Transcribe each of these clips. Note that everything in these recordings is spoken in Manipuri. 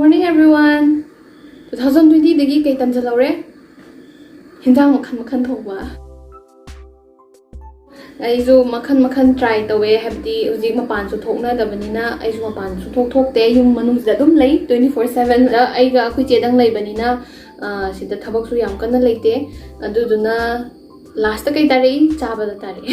morning everyone. 2020 dagi kay tamjalaure. Hindang makhan thongba. Aizu makhan try tawe habdi uji mapan su thokna dabanina aizu mapan su thok te yum manung da dum lei 24/7 da aiga khu chedang lei banina sida thabak su yam kana leite aduduna last ta kai tari chaba da tari.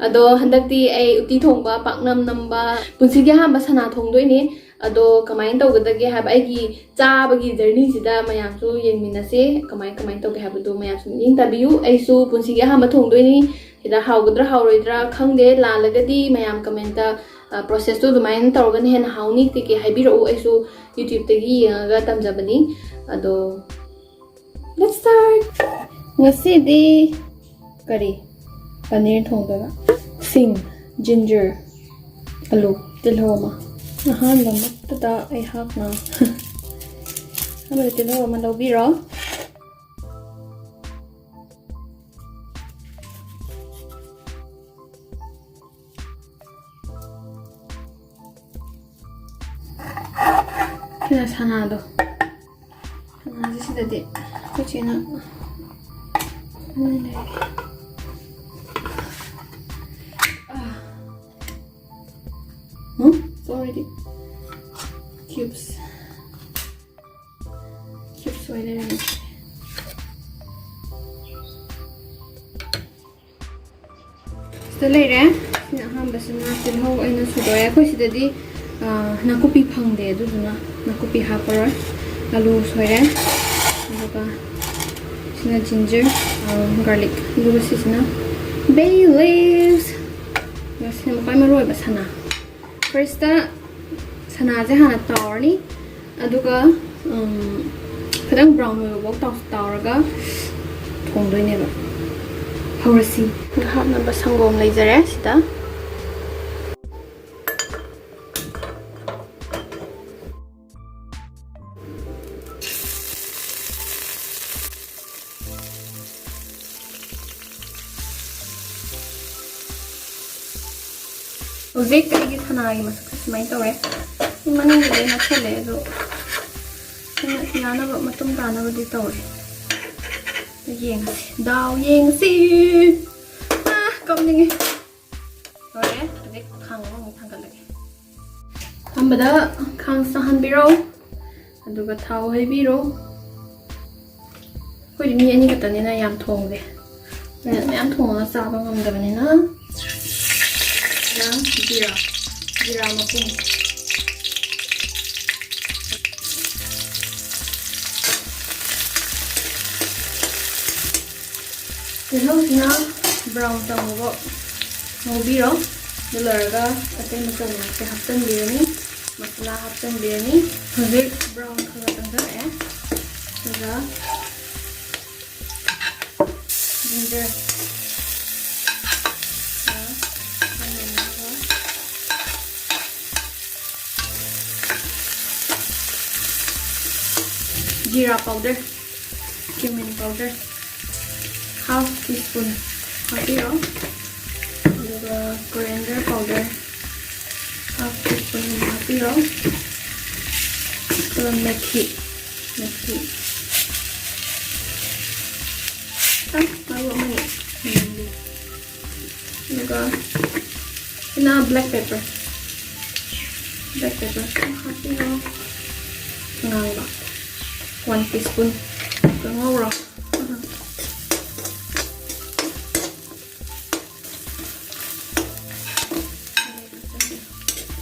Ado handakti ai uti thongba paknam namba punsigi hamba sana thongdoini ado kamain tawgadage hab aigi chabagi journey sida mayam su yengminase kamain tawge habdu mayam su ning tabiu aisu punsigi hamba thongdoini sida hawgadra hawroidra khangde lalagadi mayam commenta process to dumain tawgan hen hawni tike haibiro aisu youtube tagi ga tamjabani ado let's start. Ngasi di kari paneer thongba sing ginger alu tilhoma ahan lamak tada ai hak na amre tilhoma lobiro kina sanado sanadi sidade kuchina it's already cubes right there. Still later, basina tilho aina sudoya ko sidadi nakupi phangde duduna nakupi hapara alu soire aduga sina ginger garlic aduga sina bay leaves yasina makai maroi basana. First, sana je hana tawrni aduga kadang brown we wok tawraga thongdoine ba hawrasi hapna ba sangom leizare sida Uzek kaya sanagi masuk semai tore. Mana ni nak cele tu. Yana buat matum kana buat tore. Yeng, dao yeng si. Kau ni. Tore, uzek khang mau khang kan lagi. Hambada khang sahan biro. Aduga thau hai biro. Kau ni ani kata ni na yam thong deh. Yam thong na sabang ngam dah ni na. Jira mapung tilhau sina brown tamo ngobiro dulaga atay masala ke haptan birani masala haptan birani hojik brown khala tanda daga ginger Jeera powder, cumin powder, half teaspoon hapiro, coriander powder, half teaspoon hapiro, methi, baru mani, juga ina black pepper, hapiro, ngangba. 1 teaspoon ngawra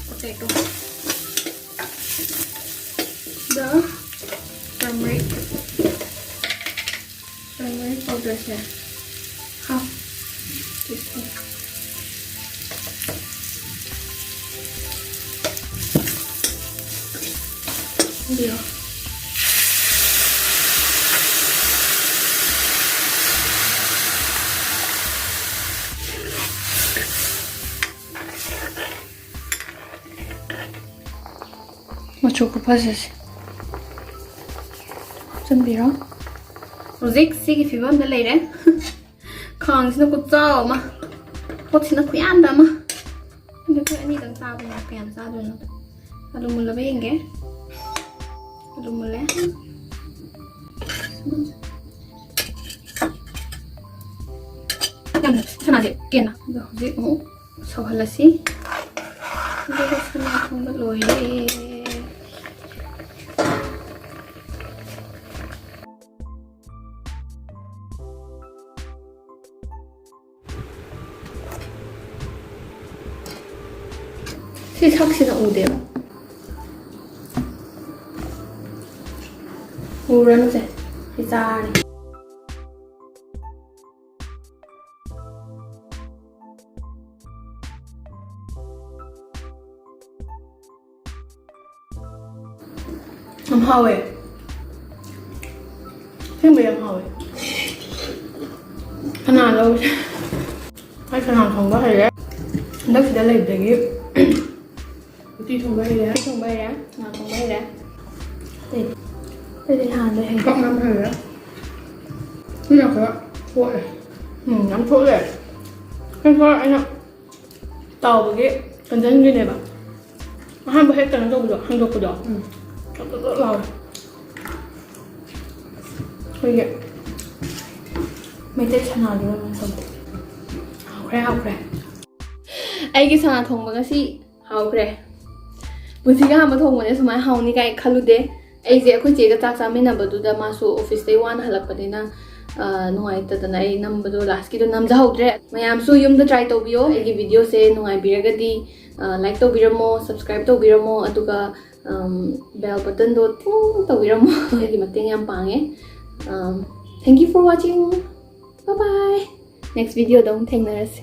potato the turmeric powder here half teaspoon dia choco passes. Biro. Rozik sige fibam da leire. Kang sina kutsa ma. Pot sina kuyanda ma. Hindi ko ani dang sabi na kaya sa doon. Alam mo labi inge. ꯑꯗꯨ ꯃꯨꯜꯂꯦ ꯌꯥꯝ ꯁꯅꯥꯁꯦ ꯀꯦꯟꯅ ꯑꯗꯣ ꯍꯧꯖꯤꯛ ꯑꯃꯨꯛ ꯁꯧꯍꯜꯂꯁꯤ ꯑꯗꯨꯒ ꯁꯅꯥ ꯊꯣꯡꯕ ꯂꯣꯏꯔꯦ ꯁꯤ ꯁꯛꯁꯤꯅ ꯎꯗꯦꯕ ꯎꯔꯅꯨꯁꯦ ꯁꯤ ꯆꯥꯔꯤ ꯌꯥꯝ ꯍꯥꯎꯋꯦ ꯁꯦꯡꯕ ꯌꯥꯝ ꯍꯥꯎꯋꯦ ꯁꯅꯥ ꯂꯧꯁꯦ ꯑꯩ ꯁꯅꯥ ꯊꯣꯡꯕ ꯍꯩꯔꯦ ꯍꯟꯗꯛꯁꯤꯗ ꯂꯩꯕꯗꯒꯤ ꯎꯇꯤ ꯊꯣꯡꯕ ꯍꯩꯔꯦ ꯁꯅꯥ ꯊꯣꯡꯕ ꯍꯩꯔꯦ ꯑꯇꯩꯗꯤ ꯍꯥꯟꯅꯗꯩ ꯍꯩꯔꯦ ꯌꯥꯝ ꯍꯩꯔꯦ ꯁꯤꯅ ꯈꯔ ꯊꯣꯠꯂꯦ ꯌꯥꯝ ꯊꯣꯠꯂꯦ ꯈꯔ ꯑꯩꯅ ꯇꯥꯎꯕꯒꯤ ꯀꯟꯖꯟꯈꯤꯅꯦꯕ ꯑꯍꯥꯟꯕ ꯍꯦꯛ ꯀꯩꯅꯣ ꯇꯧꯕꯗꯣ ꯍꯥꯡꯗꯣꯛꯄꯗꯣ ꯂꯥꯎꯋꯦ ꯑꯩꯈꯣꯏꯒꯤ ꯃꯩꯇꯩ ꯁꯅꯥꯗꯨꯒ ꯇꯧꯕ ꯍꯥꯎꯈ꯭ꯔꯦ ꯑꯩꯒꯤ ꯁꯅꯥ ꯊꯣꯡꯕ ꯉꯁꯤ ꯍꯥꯎꯈ꯭ꯔꯦ ꯄꯨꯟꯁꯤꯒ ꯑꯍꯥꯟꯕ ꯊꯣꯡꯕꯅꯦ ꯁꯨꯃꯥꯏꯅ ꯍꯥꯎꯅꯤ ꯀꯥꯏ ꯈꯜꯂꯨꯗꯦ ꯑꯩꯁꯦ ꯑꯩꯈꯣꯏ ꯆꯦꯒ ꯆꯥꯛ ꯆꯥꯃꯤꯟꯅꯕꯗꯨꯗ ꯃꯥꯁꯨ ꯑꯣꯐꯤꯁꯇꯩ ꯋꯥꯅ ꯍꯜꯂꯛꯄꯅꯤꯅ ꯅꯨꯡꯉꯥꯏꯇꯗꯅ ꯑꯩ ꯅꯝꯕꯗꯣ ꯂꯥꯁꯀꯤꯗꯣ ꯅꯝꯖꯍꯧꯗ꯭रे ꯃꯌꯥꯝꯁꯨ ꯌꯨꯝꯗ ꯇ꯭राꯏ ꯇꯧꯕꯤꯌꯣ ꯑꯩꯒꯤ ꯚꯤꯗꯤꯑꯣꯁꯦ ꯅꯨꯡꯉꯥꯏꯕꯤꯔꯒꯗꯤ ꯂꯥꯏꯛ ꯇꯧꯕꯤꯔꯝꯃꯣ ꯁꯕꯁꯀ꯭ꯔꯥꯏꯕ ꯇꯧꯕꯤꯔꯝꯃꯣ ꯑꯗꯨꯒ ꯕꯦꯜ ꯕꯇꯟꯗꯣ ꯇꯤꯡ ꯇꯧꯕꯤꯔꯝꯃꯣ ꯑꯩꯒꯤ ꯃꯇꯦꯡ ꯌꯥꯝ ꯄꯥꯡꯉꯦ thank you for watching bye bye next ꯚꯤꯗꯤꯑꯣꯗ ꯑꯃꯨꯛ ꯊꯦꯡꯅꯔꯁꯤ